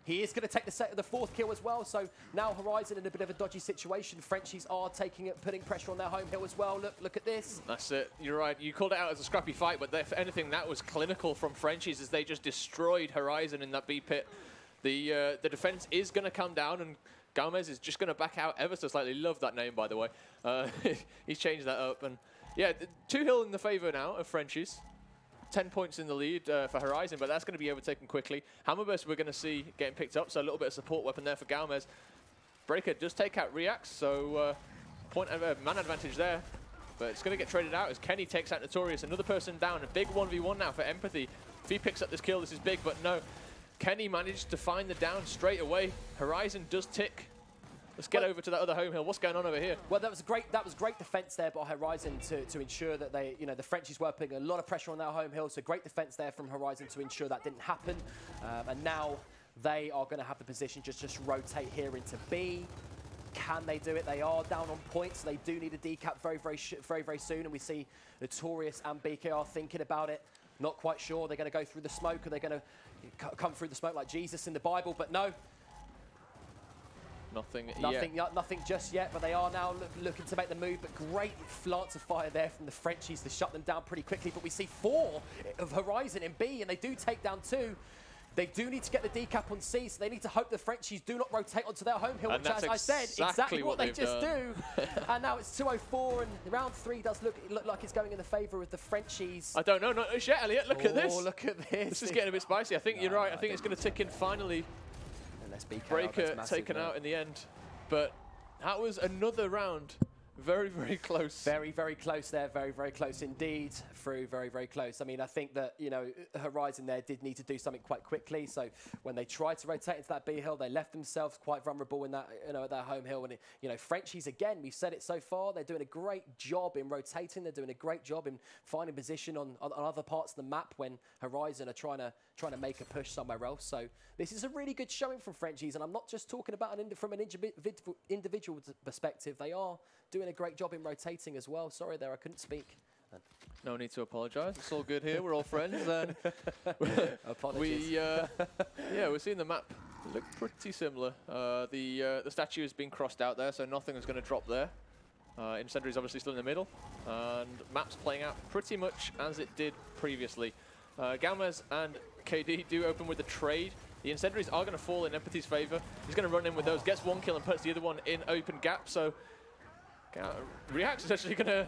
He is going to take the 4th kill as well. So now Horizon in a bit of a dodgy situation. Frenchies are putting pressure on their home hill as well. Look at this. That's it. You're right. You called it out as a scrappy fight, but if anything, that was clinical from Frenchies as they just destroyed Horizon in that B pit. The defense is going to come down, and Gomez is just going to back out ever so slightly. Love that name, by the way. He's changed that up. And yeah, 2 hill in the favor now of Frenchies. 10 points in the lead for Horizon, but that's going to be overtaken quickly. Hammerburst we're going to see getting picked up, so a little bit of support weapon there for Gomez. Breaker does take out Reacts, so man advantage there. But it's going to get traded out as Kenny takes out Notorious. Another person down. A big 1v1 now for Empathy. If he picks up this kill, this is big, but no. Kenny managed to find the down straight away. Horizon does tick. Let's get over to that other home hill. What's going on over here? Well, that was great defense there by Horizon to ensure that they, the Frenchies were putting a lot of pressure on their home hill. So great defense there from Horizon to ensure that didn't happen. And now they are going to have the position just rotate here into B. Can they do it? They are down on points. They do need a decap very soon. And we see Notorious and BKR thinking about it. Not quite sure. They're going to go through the smoke, or they're going to come through the smoke like Jesus in the Bible. But no. Nothing just yet, but they are now looking to make the move. But great lance of fire there from the Frenchies to shut them down pretty quickly. But we see 4 of Horizon in B, and they do take down 2. They do need to get the decap on C, so they need to hope the Frenchies do not rotate onto their home hill, And which, as I said, exactly what they just do. And now it's 2:04, and round 3 does look like it's going in the favour of the Frenchies. I don't know, not as yet, Elliot. Look at this. Oh, look at this. This is getting a bit spicy. I think you're right. I think it's going to tick in finally. Breaker taken out in the end. But that was another round. Very, very close. Very, very close there. Very, very close indeed. Through very, very close. I mean, I think that, you know, Horizon there did need to do something quite quickly. So when they tried to rotate into that B hill, they left themselves quite vulnerable in that, you know, at their home hill. And, you know, Frenchies, again, we've said it so far, they're doing a great job in rotating. They're doing a great job in finding position on other parts of the map when Horizon are trying to make a push somewhere else. So this is a really good showing from Frenchies. And I'm not just talking about from an individual perspective. They are doing a great job in rotating as well. Sorry there, I couldn't speak. No need to apologise. It's all good here. We're all friends. And apologies. we're seeing the map look pretty similar. The statue has been crossed out there, so nothing is going to drop there. Incendiary's obviously still in the middle, and map's playing out pretty much as it did previously. Galmez and KD do open with the trade. The Incendiaries are going to fall in Empathy's favour. He's going to run in with those, gets one kill and puts the other one in open gap. So React's essentially going to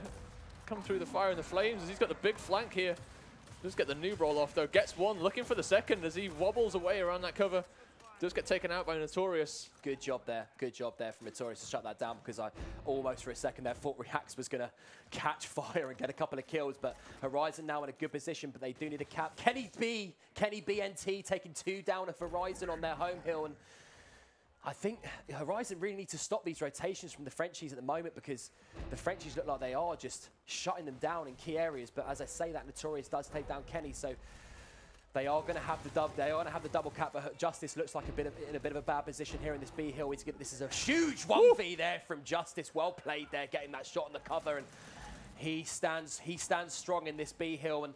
come through the fire and the flames as he's got the big flank here. Does get the noob roll off though, gets one, looking for the second as he wobbles away around that cover. Does get taken out by Notorious. Good job there from Notorious to shut that down, because I almost for a second there thought Reacts was going to catch fire and get a couple of kills, but Horizon now in a good position, but they do need a cap. Kenny BNT taking 2 down of Horizon on their home hill, and I think Horizon really need to stop these rotations from the Frenchies at the moment, because the Frenchies look like they are just shutting them down in key areas. But as I say, that Notorious does take down Kenny, so they are going to have the double cap. But Justice looks like in a bit of a bad position here in this B hill. This is a huge 1v there from Justice. Well played there, getting that shot on the cover, and he stands strong in this B hill. And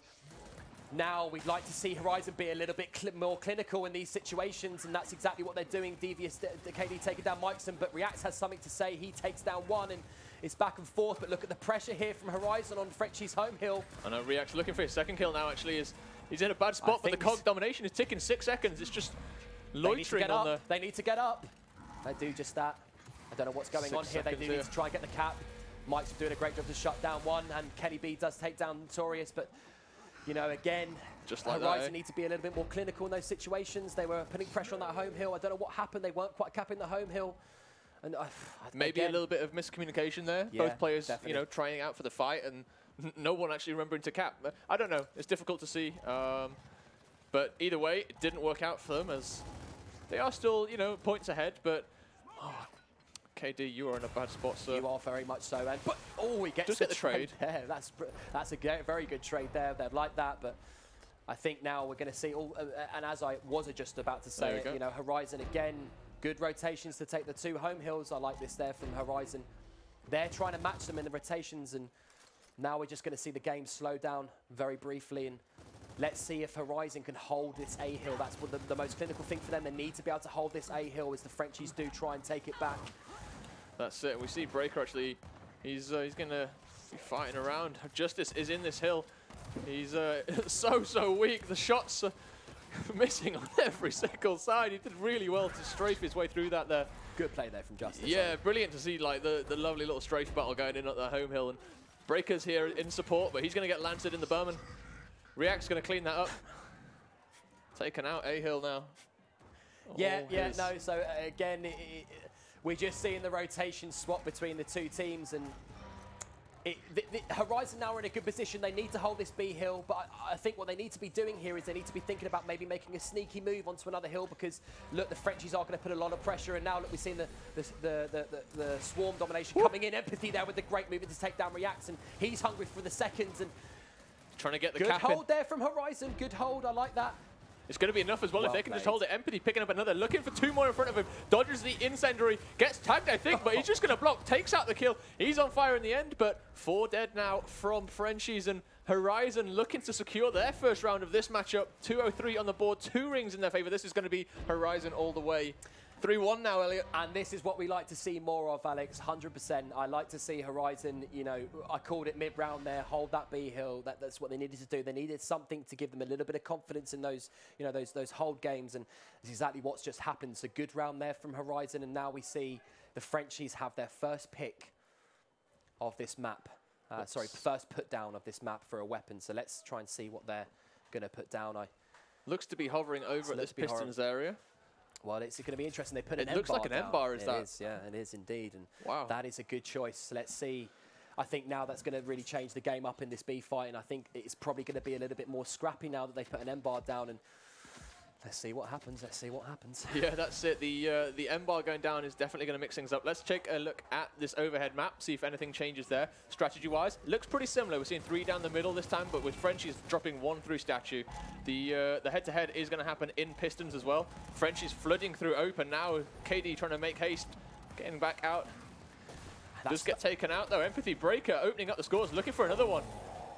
now we'd like to see Horizon be a little bit more clinical in these situations, and that's exactly what they're doing. Devious KD taking down Mikeson, but Reacts has something to say. He takes down one, and it's back and forth. But look at the pressure here from Horizon on Frenchie's home hill. I know Reacts looking for his second kill now. Actually, he's in a bad spot, but the COG domination is ticking 6 seconds. It's just loitering on the. They need to get up. They do just that. I don't know what's going on here. They do need to try and get the cap. Mike's doing a great job to shut down one, and Kenny B does take down Notorious, but. You know, again, just like Horizon need to be a little bit more clinical in those situations. They were putting pressure on that home hill. I don't know what happened. They weren't quite capping the home hill. And maybe a little bit of miscommunication there. Yeah, both players, definitely. You know, trying out for the fight and no one actually remembering to cap. I don't know. It's difficult to see. But either way, it didn't work out for them, as they are still, you know, points ahead. But KD, you are in a bad spot, sir. You are very much so. And he gets the trade there. That's a very good trade there. They'd like that, but I think now we're going to see all. And as I was just about to say, you know, Horizon again, good rotations to take the 2 home hills. I like this there from Horizon. They're trying to match them in the rotations, and now we're just going to see the game slow down very briefly. And let's see if Horizon can hold this A hill. That's what the most clinical thing for them. They need to be able to hold this A hill as the Frenchies do try and take it back. That's it. We see Breaker actually. He's going to be fighting around. Justice is in this hill. He's so weak. The shots are missing on every single side. He did really well to strafe his way through that there. Good play there from Justice. Yeah, brilliant to see like the lovely little strafe battle going in at the home hill. And Breaker's here in support, but he's going to get landed in the Berman. React's going to clean that up. Taken out A hill now. No. So again. We're just seeing the rotation swap between the 2 teams, and Horizon now are in a good position. They need to hold this B hill, but I think what they need to be doing here is they need to be thinking about maybe making a sneaky move onto another hill, because look, the Frenchies are going to put a lot of pressure, and now look, we're seeing the swarm domination coming in. Empathy there with the great movement to take down Reacts, and he's hungry for the seconds and trying to get the cap. Good hold there from Horizon. Good hold. I like that. It's going to be enough as well if they can just hold it. Empathy picking up another, looking for 2 more in front of him. Dodges the Incendiary, gets tagged, I think, but he's just going to block, takes out the kill. He's on fire in the end, but 4 dead now from Frenchies, and Horizon looking to secure their first round of this matchup. 2-0-3 on the board, 2 rings in their favor. This is going to be Horizon all the way. 3-1 now, Elliot. And this is what we like to see more of, Alex, 100%. I like to see Horizon, you know, I called it mid-round there, hold that B hill. That's what they needed to do. They needed something to give them a little bit of confidence in those, you know, those hold games. And that's exactly what's just happened. It's a good round there from Horizon. And now we see the Frenchies have their first pick of this map. First put down of this map for a weapon. So let's try and see what they're going to put down. Looks to be hovering over at this Pistons area. Well, it's going to be interesting. They put an M bar. It looks like an M bar, is that? It is, yeah, it is indeed. And wow, that is a good choice. Let's see. I think now that's going to really change the game up in this B fight, and I think it's probably going to be a little bit more scrappy now that they've put an M bar down. And let's see what happens. Let's see what happens. Yeah, that's it. The M bar going down is definitely going to mix things up. Let's take a look at this overhead map, see if anything changes there. Strategy-wise, looks pretty similar. We're seeing 3 down the middle this time, but with Frenchies dropping 1 through statue. The head-to-head is going to happen in Pistons as well. Frenchies flooding through open now. KD trying to make haste, getting back out. Does get taken out though. Empathy Breaker opening up the scores, looking for another one.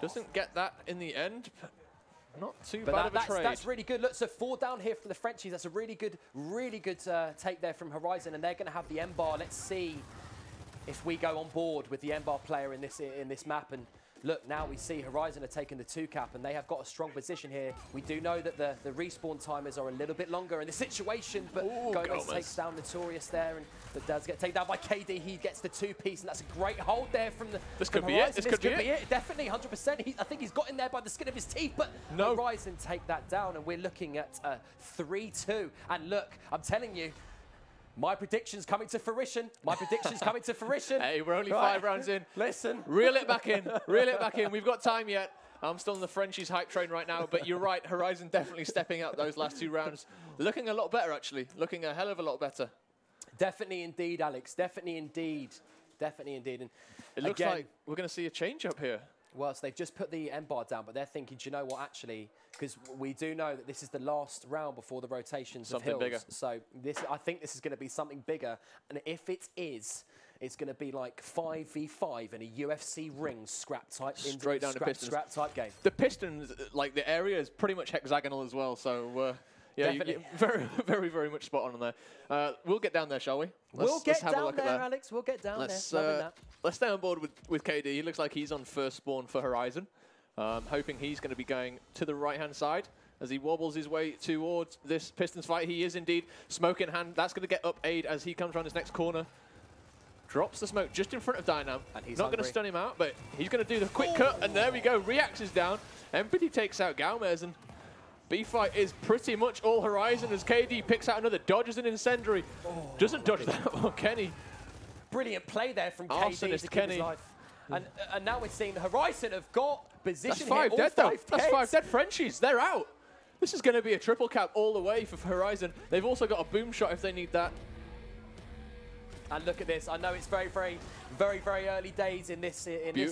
Doesn't get that in the end. Not too bad of a trade. That's really good. Look, so 4 down here for the Frenchies. That's a really good take there from Horizon, and they're going to have the M bar. Let's see if we go on board with the M bar player in this map. And look, now we see Horizon are taking the 2 cap, and they have got a strong position here. We do know that the respawn timers are a little bit longer in this situation, but Gomez takes down Notorious there, and that does get taken down by KD. He gets the 2-piece, and that's a great hold there from the This could be it. This could be it. Definitely, 100%. I think he's got in there by the skin of his teeth, but no. Horizon take that down, and we're looking at 3-2. And look, I'm telling you, my prediction's coming to fruition. My prediction's coming to fruition. Hey, we're only 5 rounds in. Listen. Reel it back in. Reel it back in. We've got time yet. I'm still on the Frenchies hype train right now, but you're right. Horizon definitely stepping up those last 2 rounds. Looking a lot better, actually. Looking a hell of a lot better. Definitely indeed, Alex. Definitely indeed. Definitely indeed. And it looks like we're going to see a change up here. Well, so they've just put the M bar down, but they're thinking, do you know what, actually, because we do know that this is the last round before the rotations of hills. Bigger. So I think this is going to be something bigger. And if it is, it's going to be like 5v5 in a UFC ring scrap type. Straight down to Pistons. Scrap type game. The Pistons, like the area is pretty much hexagonal as well. So yeah, you're very much spot on there. We'll get down there, shall we? We'll get down there, Alex. We'll get down there. Let's stay on board with KD. He looks like he's on first spawn for Horizon. Hoping he's going to be going to the right-hand side as he wobbles his way towards this Pistons fight. He is indeed smoke in hand. That's going to get up aid as he comes around his next corner. Drops the smoke just in front of Dynam. And he's not going to stun him out, but he's going to do the quick cut. And there we go. Reacts is down. Empathy takes out Galmez, and B-fight is pretty much all Horizon as KD picks out another, dodges an incendiary. Doesn't dodge that one, Kenny. Brilliant play there from KD to keep his life. And now we're seeing the Horizon have got position here. All 5 dead, though. That's 5 dead Frenchies. They're out. This is going to be a triple cap all the way for Horizon. They've also got a boom shot if they need that. And look at this. I know it's very early days in this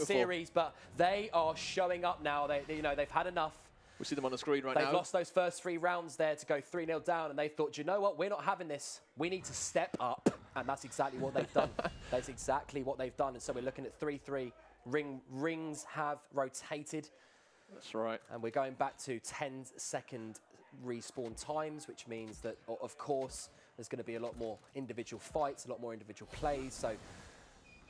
series, but they are showing up now. They've had enough. We see them on the screen right now. They've lost those first 3 rounds there to go 3-0 down, and they thought, do you know what? We're not having this. We need to step up, and that's exactly what they've done. That's exactly what they've done, and so we're looking at 3-3. Rings have rotated. That's right. And we're going back to 10-second respawn times, which means that, of course, there's going to be a lot more individual fights, a lot more individual plays. So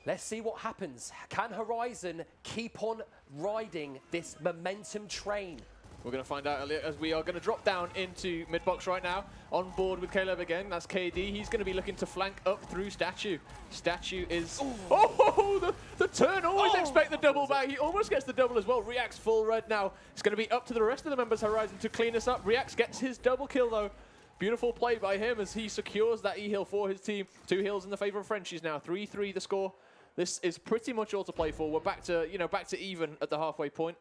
let's see what happens. Can Horizon keep on riding this momentum train? We're going to find out, Elliot, as we are going to drop down into mid-box right now. On board with Caleb again. That's KD. He's going to be looking to flank up through Statue. Statue is... Ooh. Oh, the turn. Always expect the double back. He almost gets the double as well. Reacts full red now. It's going to be up to the rest of the members of Horizon to clean this up. Reacts gets his double kill, though. Beautiful play by him as he secures that E-heal for his team. 2 heals in the favor of Frenchies now. 3-3 the score. This is pretty much all to play for. We're back to, back to even at the halfway point.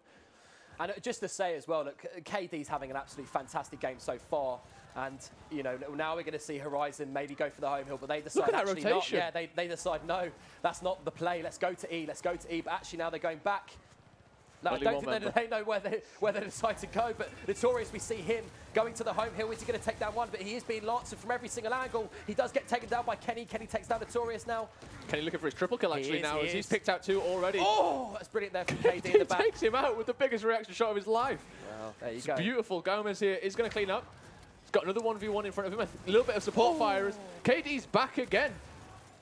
And just to say as well, look, KD's having an absolutely fantastic game so far. And, now we're going to see Horizon maybe go for the home hill, but they decide actually not. Yeah, they decide, no, that's not the play. Let's go to E, let's go to E. But actually now they're going back. No, I don't think they know where they decide to go, but Notorious, we see him going to the home hill. Is he going to take down one? But he is being lanced from every single angle. He does get taken down by Kenny. Kenny takes down Notorious now. Kenny looking for his triple kill actually now, as he's picked out 2 already. Oh, that's brilliant there from KD in the back. He takes him out with the biggest reaction shot of his life. Well, there you it's go. Beautiful. Gomez here is going to clean up. He's got another 1v1 in front of him. A little bit of support fire. KD's back again.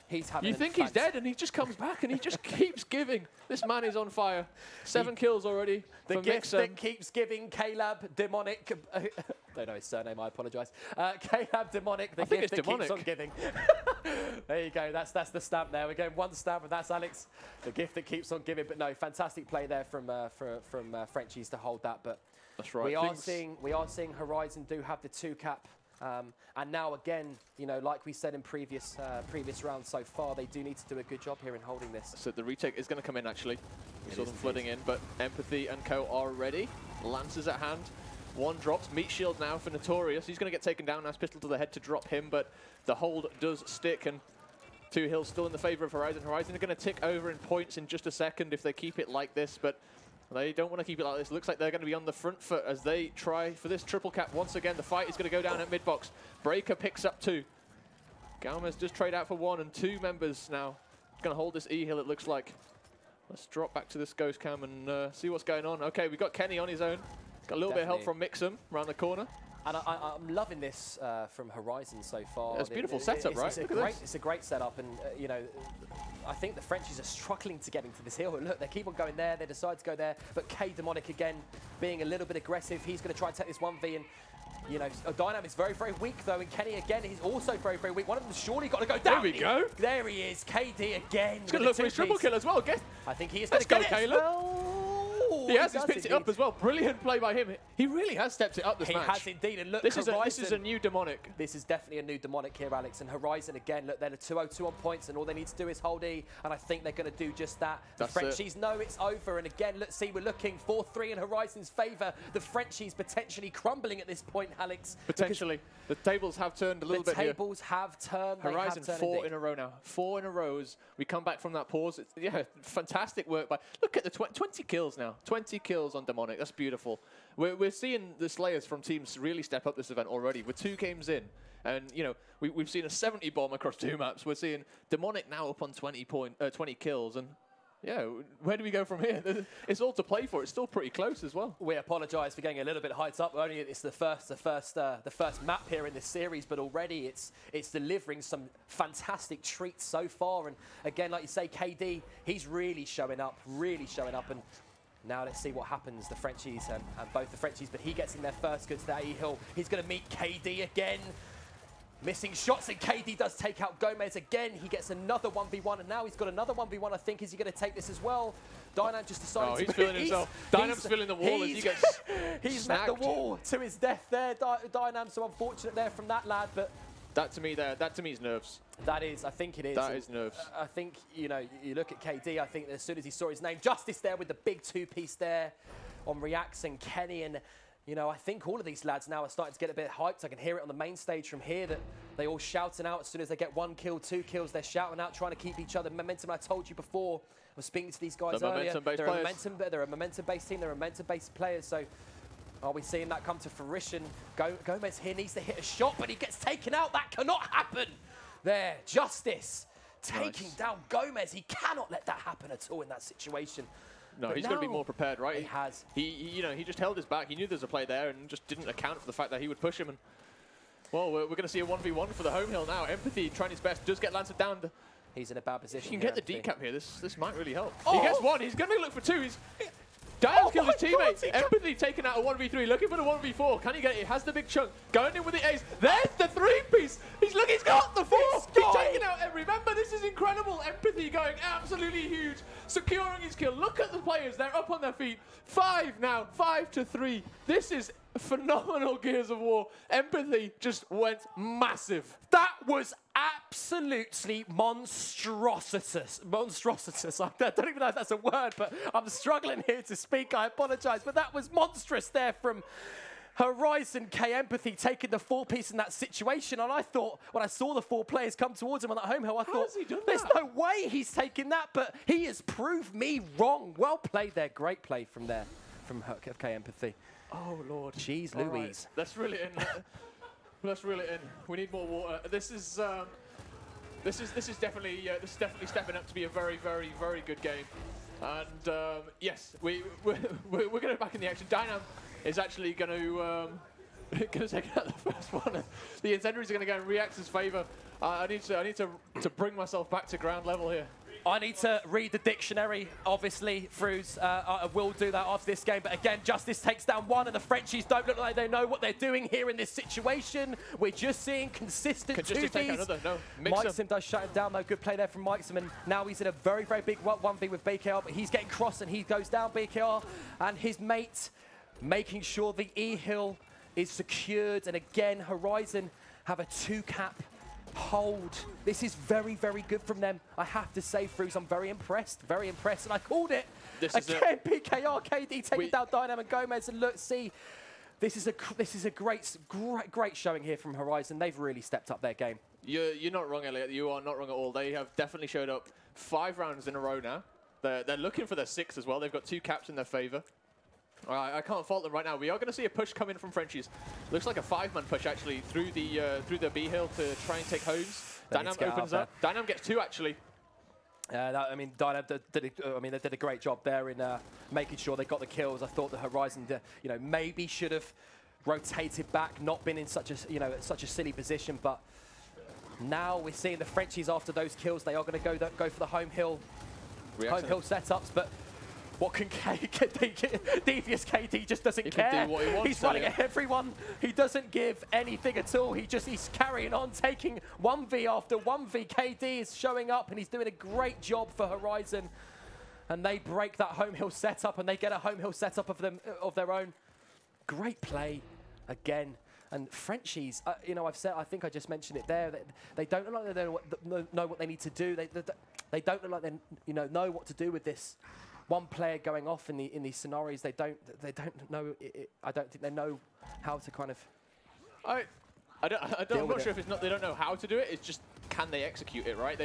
He's having you think he's dead, and he just comes back, and he just keeps giving. This man is on fire. 7 kills already. The gift that keeps giving. Caleb Demonic. Don't know his surname. I apologise. Caleb Demonic. The gift that keeps on giving. There you go. That's the stamp there. We're going 1 stamp, and that's Alex. The gift that keeps on giving. But no, fantastic play there from Frenchies to hold that. But that's right. We are seeing Horizon do have the 2 cap. And now again, you know, like we said in previous rounds so far, they do need to do a good job here in holding this. So the retake is going to come in actually. We saw them flooding in, but Empathy and co are ready. Lancers at hand. 1 drops. Meat shield now for Notorious. He's going to get taken down. Nice pistol to the head to drop him, but the hold does stick, and 2 hills still in the favor of Horizon. Horizon are going to tick over in points in just a second if they keep it like this, but they don't want to keep it like this. Looks like they're going to be on the front foot as they try for this triple cap once again. The fight is going to go down at mid-box. Breaker picks up 2. Galmez does trade out for 1, and 2 members now going to hold this E-hill, it looks like. Let's drop back to this ghost cam and see what's going on. Okay, we've got Kenny on his own. He's got a little bit of help from Mixum around the corner. And I'm loving this from Horizon so far. It's a beautiful setup, right? It's a great setup, and you know, I think the Frenchies are struggling to get into this hill. Look, they keep on going there. They decide to go there, but K Demonic again being a little bit aggressive. He's going to try and take this 1v, and you know, Dynam is very, very weak though, and Kenny again, he's also very, very weak. One of them's surely got to go down. There we go. There he is, KD again. He's going to look for his triple kill as well. I think he is going to go, Caleb. He has picked it up as well. Brilliant play by him. He really has stepped it up this match. He has indeed. And look, this is a new Demonic. This is definitely a new Demonic here, Alex. And Horizon again, look, they're a 2-0-2 on points, and all they need to do is hold E, and I think they're going to do just that. The Frenchies know it's over, and again, let's see, we're looking 4-3 in Horizon's favour. The Frenchies potentially crumbling at this point, Alex. Potentially. The tables have turned a little bit here. The tables have turned. Horizon 4 in a row now. 4 in a row. We come back from that pause. Yeah, fantastic work by. Look at the 20 kills now. 20 kills on Demonic. That's beautiful. We're seeing the Slayers from teams really step up this event already. We're 2 games in, and you know we've seen a 70 bomb across 2 maps. We're seeing Demonic now up on 20 kills, and yeah, where do we go from here? It's all to play for. It's still pretty close as well. We apologise for getting a little bit hyped up. Only it's the first map here in this series, but already it's delivering some fantastic treats so far. And again, like you say, KD, he's really showing up, and now let's see what happens. The Frenchies and both the Frenchies, but he gets in there first, goes to that E-hill. He's going to meet KD again. Missing shots, and KD does take out Gomez again. He gets another 1v1, and now he's got another 1v1, I think. Is he going to take this as well? Dynam just decided to... he's feeling himself. Dynam's feeling the wall as he gets He's met the wall to his death there, Dynam. So unfortunate there from that lad, but... That to me is nerves. That is, I think it is. That is nerves. I think, you know, you look at KD, I think as soon as he saw his name, Justice there with the big 2-piece there on Reacts and Kenny, and... You know, I think all of these lads now are starting to get a bit hyped. I can hear it on the main stage from here that they all shouting out as soon as they get 1 kill, 2 kills. They're shouting out, trying to keep each other momentum. I told you before, I was speaking to these guys earlier. They're a momentum-based team. They're a momentum-based players. So are we seeing that come to fruition? Gomez here needs to hit a shot, but he gets taken out. That cannot happen. There, Justice taking down Gomez. He cannot let that happen at all in that situation. No, he's got to be more prepared, right? He has. You know, he just held his back. He knew there was a play there and just didn't account for the fact that he would push him. And well, we're going to see a 1v1 for the home hill now. Empathy trying his best, does get Lancer down. He's in a bad position. If you can get the decap here, this might really help. Oh! He gets 1. He's going to look for 2. Diam's killed his teammate. Empathy taken out a 1v3, looking for the 1v4. Can he get it? He has the big chunk. Going in with the ace. There's the 3-piece. He's got the 4. He's taking out every. Remember, this is incredible. Empathy going absolutely huge. Securing his kill. Look at the players. They're up on their feet. 5 now. 5-3. This is phenomenal Gears of War. Empathy just went massive. That was absolutely monstrositous. Monstrositous. I don't even know if that's a word, but I'm struggling here to speak. I apologise, but that was monstrous there from Horizon K-Empathy taking the 4-piece in that situation, and I thought, when I saw the 4 players come towards him on that home hill, I thought, there's no way he's taking that, but he has proved me wrong. Well played there. Great play from there, from K-Empathy. Oh, Lord. Jeez All Louise. Right. Let's reel it in. Let's reel it in. We need more water. This is definitely stepping up to be a very, very, very good game. And yes, we're going to be back in the action. Dynam is actually going to take out the first one. The incendiaries are going to go in Reactor's favour. I need to bring myself back to ground level here. I need to read the dictionary, obviously, Fruz. I will do that after this game. But again, Justice takes down 1, and the Frenchies don't look like they know what they're doing here in this situation. We're just seeing consistent 2Vs. Take another? No. Mikesim does shut him down, though. Good play there from Mikesim. And now he's in a very, very big 1v with BKR. But he's getting crossed, and he goes down, BKR. And his mate making sure the E-Hill is secured. And again, Horizon have a 2-cap hold. This is very, very good from them. I have to say, Fruz, I'm very impressed, and I called it. This again, PKR, KD taking down Dynam and Gomez, and look, see, this is a great showing here from Horizon. They've really stepped up their game. You're not wrong, Elliot. You are not wrong at all. They have definitely showed up 5 rounds in a row now. They're looking for their 6th as well. They've got 2 caps in their favour. I can't fault them right now. We are going to see a push come in from Frenchies. Looks like a 5-man push actually through the B hill to try and take homes. Dynam opens up. Dynam gets 2 actually. I mean, Dynam they did a great job there in making sure they got the kills. I thought the Horizon, maybe should have rotated back, not been in such a silly position. But now we're seeing the Frenchies after those kills. They are going to go for the home hill setups, but. What can Devious KD just doesn't care. He's running at everyone. He doesn't give anything at all. He's carrying on, taking 1v after 1v. KD is showing up, and he's doing a great job for Horizon. And they break that home hill setup, and they get a home hill setup of their own. Great play again. And Frenchies, I think I just mentioned it there. They don't look like they know what they need to do. They don't look like they know what to do with this. One player going off in these scenarios, they don't know. I don't think they know how to kind of. I'm not sure if it's not they don't know how to do it. It's just can they execute it right?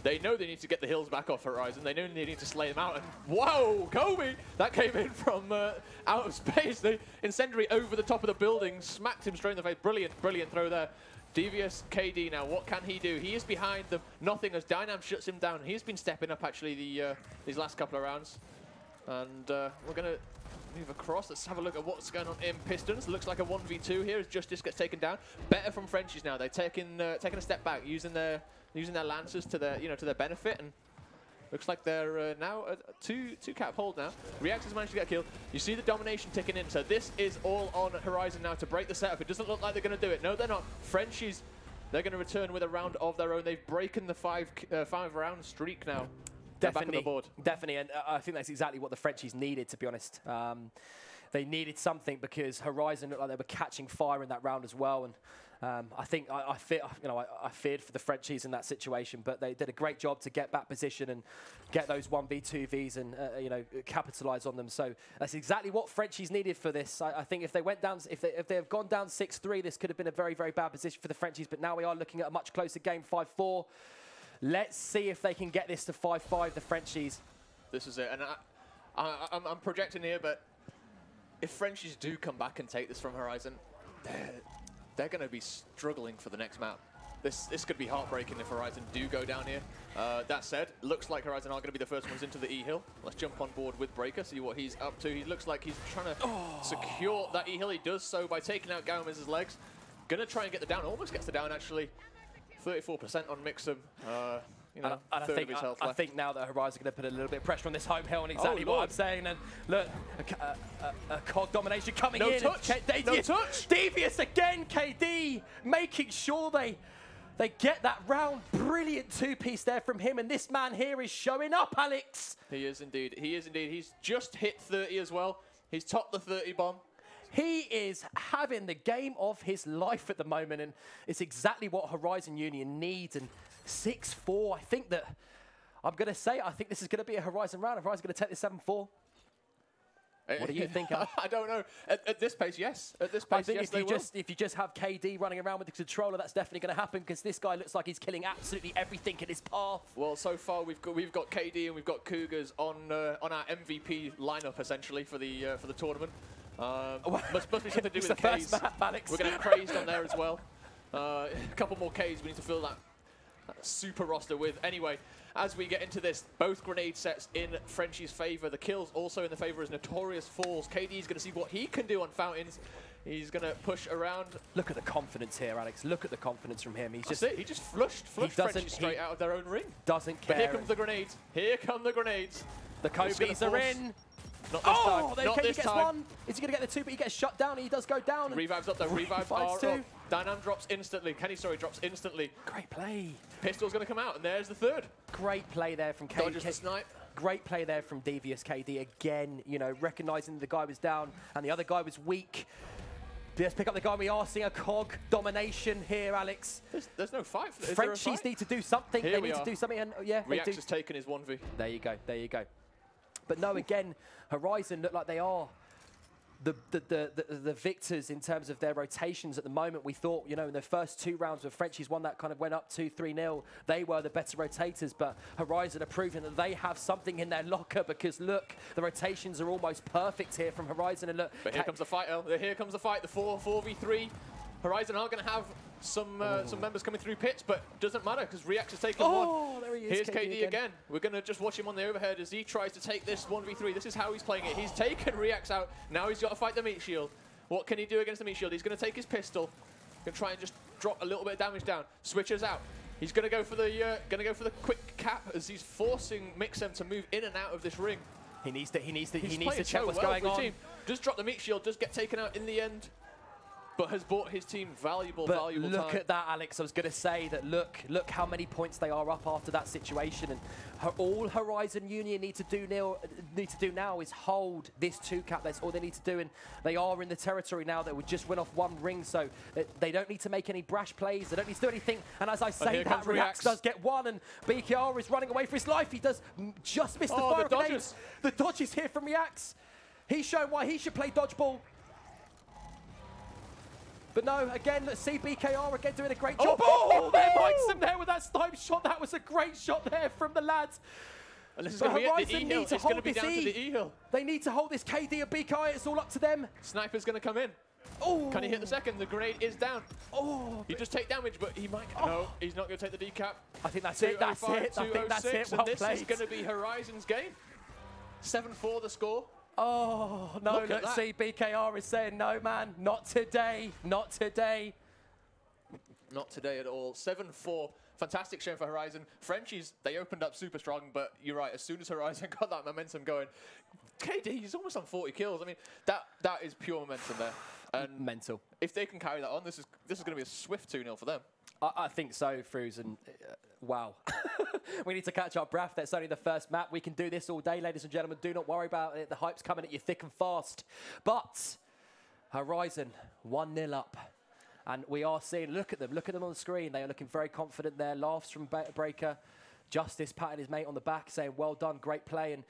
They know they need to get the hills back off Horizon. They know they need to slay them out. And whoa, Kobe! That came in from out of space. The incendiary over the top of the building smacked him straight in the face. Brilliant throw there. Devious KD now, what can he do? He is behind them. Nothing as Dynam shuts him down. He's been stepping up actually these last couple of rounds. And we're going to move across. Let's have a look at what's going on in Pistons. Looks like a 1v2 here as Justice gets taken down. Better from Frenchies now. They're taking a step back, using their lancers to their benefit, and looks like they're now a 2-cap hold now. Reactors managed to get a kill. You see the domination ticking in. So this is all on Horizon now to break the setup. It doesn't look like they're going to do it. No, they're not. Frenchies, they're going to return with a round of their own. They've broken the 5-round streak now. They're back on the board. Definitely, and I think that's exactly what the Frenchies needed, to be honest. They needed something because Horizon looked like they were catching fire in that round as well. And I think I feared for the Frenchies in that situation, but they did a great job to get back position and get those 1v2vs and capitalize on them. So that's exactly what Frenchies needed for this. I think if they went down, if they have gone down 6-3, this could have been a very, very bad position for the Frenchies. But now we are looking at a much closer game, 5-4. Let's see if they can get this to 5-5. The Frenchies. This is it, and I'm projecting here, but if Frenchies do come back and take this from Horizon, they're going to be struggling for the next map. This could be heartbreaking if Horizon do go down here. That said, looks like Horizon are going to be the first ones into the E-Hill. Let's jump on board with Breaker, see what he's up to. He looks like he's trying to secure that E-Hill. He does so by taking out Gomez's legs. Going to try and get the down. Almost gets the down, actually. 34% on Mixum. I think now that Horizon are going to put a little bit of pressure on this home hill, and exactly what I'm saying. And look, a COG domination coming in. No touch. Devious again. KD making sure they get that round. Brilliant 2-piece there from him, and this man here is showing up, Alex. He is indeed. He's just hit 30 as well. He's topped the 30 bomb. He is having the game of his life at the moment, and it's exactly what Horizon Union needs. And 6-4, I think this is going to be a Horizon round. Horizon's going to take this 7-4. What do you think? I don't know. At this pace, yes. At this pace, I think yes, if you just have KD running around with the controller, that's definitely going to happen because this guy looks like he's killing absolutely everything in his path. Well, so far we've got KD and we've got Cougars on our MVP lineup essentially for the tournament. Must be something to do with the Ks. We're going to have Crazed on there as well. A couple more Ks we need to fill that super roster with. Anyway, as we get into this, both grenade sets in Frenchie's favour. The kills also in the favour is Notorious Falls. KD is going to see what he can do on Fountains. He's going to push around. Look at the confidence here, Alex. Look at the confidence from him. He just flushed Frenchies straight out of their own ring. Doesn't care. But here comes the grenades. Here come the grenades. The Kobe's are in. Not this time. Not this gets time. One. Is he going to get the two? But he gets shut down. He does go down. Revive's up though. Revive are up. Dynam drops instantly. Kenny, sorry, drops instantly. Great play. Pistol's going to come out, and there's the third. Great play there from KD. Dodges the snipe. Great play there from Devious KD. Again, you know, recognizing the guy was down and the other guy was weak. Let's pick up the guy. We are seeing a COG domination here, Alex. There's no fight for this. Frenchies need to do something. They need to do something. And yeah, Reax has taken his 1v. There you go. There you go. But no, again, Horizon look like they are the victors in terms of their rotations at the moment. We thought, you know, in the first 2 rounds where Frenchies won, that kind of went up 2-3-0. They were the better rotators, but Horizon are proving that they have something in their locker because look, the rotations are almost perfect here from Horizon. And look, but here comes the fight, El. Here comes the fight. The 4v3. Horizon are going to have some members coming through pits, but doesn't matter because Reax has taken one. There he is. Here's KD again. We're going to just watch him on the overhead as he tries to take this 1v3. This is how he's playing it. He's taken Reax out. Now he's got to fight the meat shield. What can he do against the meat shield? He's going to take his pistol. Going to try and just drop a little bit of damage down. Switches out. He's going to go for the quick cap as he's forcing Mixem to move in and out of this ring. He needs to check what's going on. Just drop the meat shield. Does get taken out in the end. But has bought his team valuable time. Look at that, Alex. I was going to say that look how many points they are up after that situation. And all Horizon Union need to do now is hold this 2-cap. That's all they need to do. And they are in the territory now that would just win off 1 ring. So they don't need to make any brash plays. They don't need to do anything. And as I say, that Reax does get one. And BKR is running away for his life. He does just miss the fire grenades. The dodges here from Reax. He's shown why he should play dodgeball. But no, again, let's see BKR again doing a great job. Oh, there Mike's him there with that snipe shot. That was a great shot there from the lads. And this is going to be the E-hill. It's going to be down to the E-hill. They need to hold this KD and BKR. It's all up to them. Sniper's going to come in. Oh. Can he hit the second? The grenade is down. Oh. He just take damage, but he might. No, he's not going to take the decap. I think that's it. That's it. I think that's it. Well played. This is going to be Horizon's game. 7-4 the score. Oh, no, let's see. BKR is saying, no, man, not today, not today. Not today at all. 7-4. Fantastic show for Horizon. Frenchies, they opened up super strong, but you're right, as soon as Horizon got that momentum going, KD, he's almost on 40 kills. I mean, that is pure momentum there. And mental. If they can carry that on, this is going to be a swift 2-0 for them. I think so, Fruz, and wow. We need to catch our breath. That's only the first map. We can do this all day, ladies and gentlemen. Do not worry about it. The hype's coming at you thick and fast. But Horizon, 1-0 up. And we are seeing, look at them on the screen. They are looking very confident there. Laughs from Breaker. Justice patting his mate on the back, saying, well done, great play. And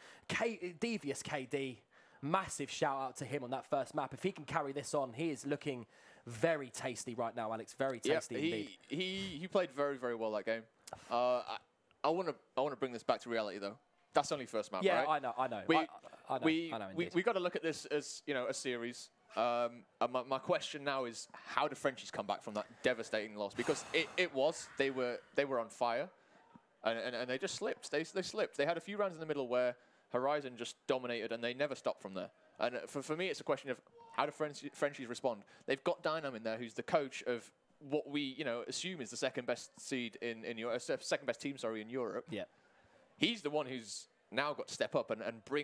Devious KD, massive shout out to him on that first map. If he can carry this on, he is looking very tasty right now, Alex. Very tasty indeed. He played very, very well that game. I want to bring this back to reality though. That's only first map, yeah, right? I know. We got to look at this as a series. My question now is, how do Frenchies come back from that devastating loss? Because they were on fire, and they just slipped. They slipped. They had a few rounds in the middle where Horizon just dominated, and they never stopped from there. And for me, it's a question of how do Frenchies respond? They've got Dynam in there, who's the coach of what we assume is the second best seed in Europe, second best team, sorry, in Europe. Yeah, he's the one who's now got to step up and bring